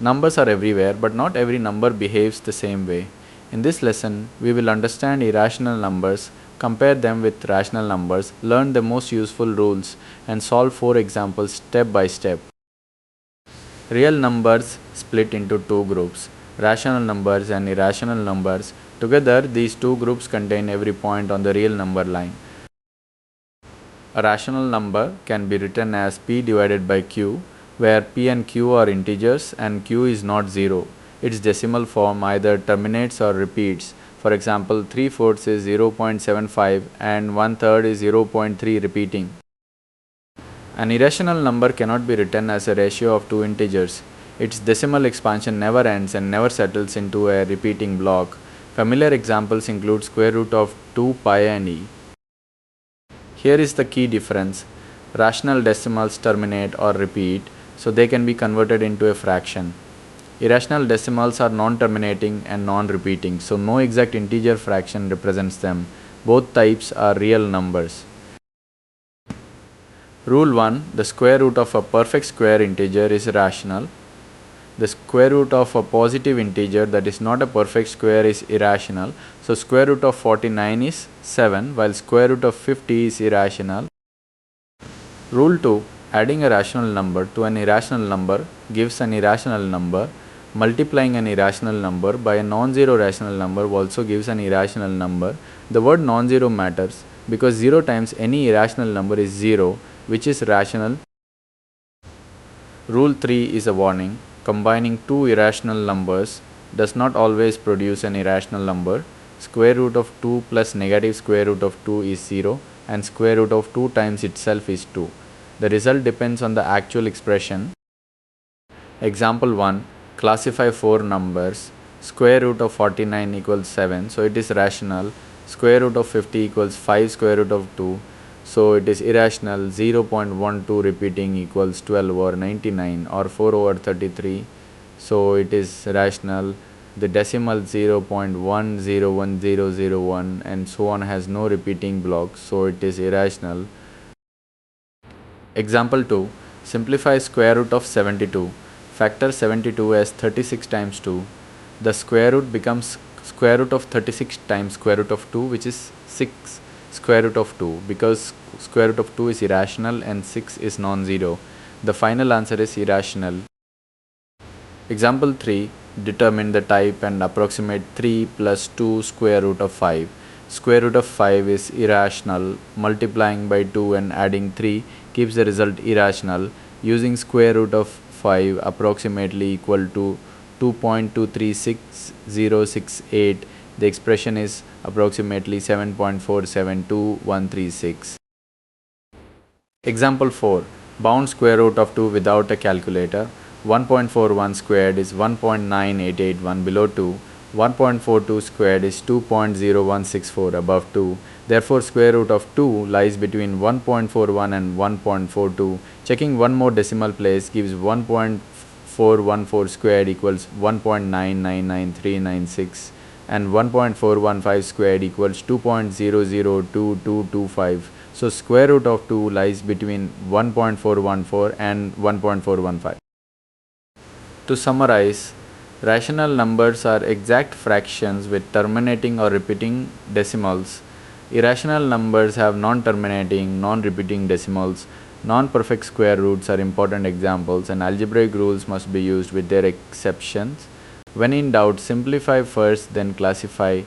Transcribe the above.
Numbers are everywhere, but not every number behaves the same way. In this lesson, we will understand irrational numbers, compare them with rational numbers, learn the most useful rules, and solve 4 examples step by step. Real numbers split into two groups, rational numbers and irrational numbers. Together, these two groups contain every point on the real number line. A rational number can be written as p divided by q, where p and q are integers and q is not 0. Its decimal form either terminates or repeats. For example, 3/4 is 0.75 and 1/3 is 0.3 repeating. An irrational number cannot be written as a ratio of two integers. Its decimal expansion never ends and never settles into a repeating block. Familiar examples include square root of 2 pi and e. Here is the key difference. Rational decimals terminate or repeat, so they can be converted into a fraction. Irrational decimals are non-terminating and non-repeating, so no exact integer fraction represents them. Both types are real numbers. Rule 1. The square root of a perfect square integer is rational. The square root of a positive integer that is not a perfect square is irrational. So square root of 49 is 7, while square root of 50 is irrational. Rule 2. Adding a rational number to an irrational number gives an irrational number. Multiplying an irrational number by a non-zero rational number also gives an irrational number. The word non-zero matters because 0 times any irrational number is 0, which is rational. Rule 3 is a warning. Combining two irrational numbers does not always produce an irrational number. Square root of 2 plus negative square root of 2 is 0 and square root of 2 times itself is 2. The result depends on the actual expression. Example 1. Classify 4 numbers. Square root of 49 equals 7, so it is rational. Square root of 50 equals 5 square root of 2, so it is irrational. 0.12 repeating equals 12 or 99 or 4 over 33, so it is rational. The decimal 0.101001 and so on has no repeating blocks, so it is irrational. Example 2. Simplify square root of 72. Factor 72 as 36 times 2. The square root becomes square root of 36 times square root of 2, which is 6 square root of 2, because square root of 2 is irrational and 6 is non-zero. The final answer is irrational. Example 3. Determine the type and approximate 3 plus 2 square root of 5. Square root of 5 is irrational. Multiplying by 2 and adding 3 gives the result irrational. Using square root of 5 approximately equal to 2.236068, the expression is approximately 7.472136. Example 4. Bound square root of 2 without a calculator. 1.41 squared is 1.9881 below 2. 1.42 squared is 2.0164 above 2. Therefore, square root of 2 lies between 1.41 and 1.42. Checking one more decimal place gives 1.414 squared equals 1.999396 and 1.415 squared equals 2.002225. So square root of 2 lies between 1.414 and 1.415. To summarize, rational numbers are exact fractions with terminating or repeating decimals. Irrational numbers have non-terminating, non-repeating decimals. Non-perfect square roots are important examples, and algebraic rules must be used with their exceptions. When in doubt, simplify first, then classify.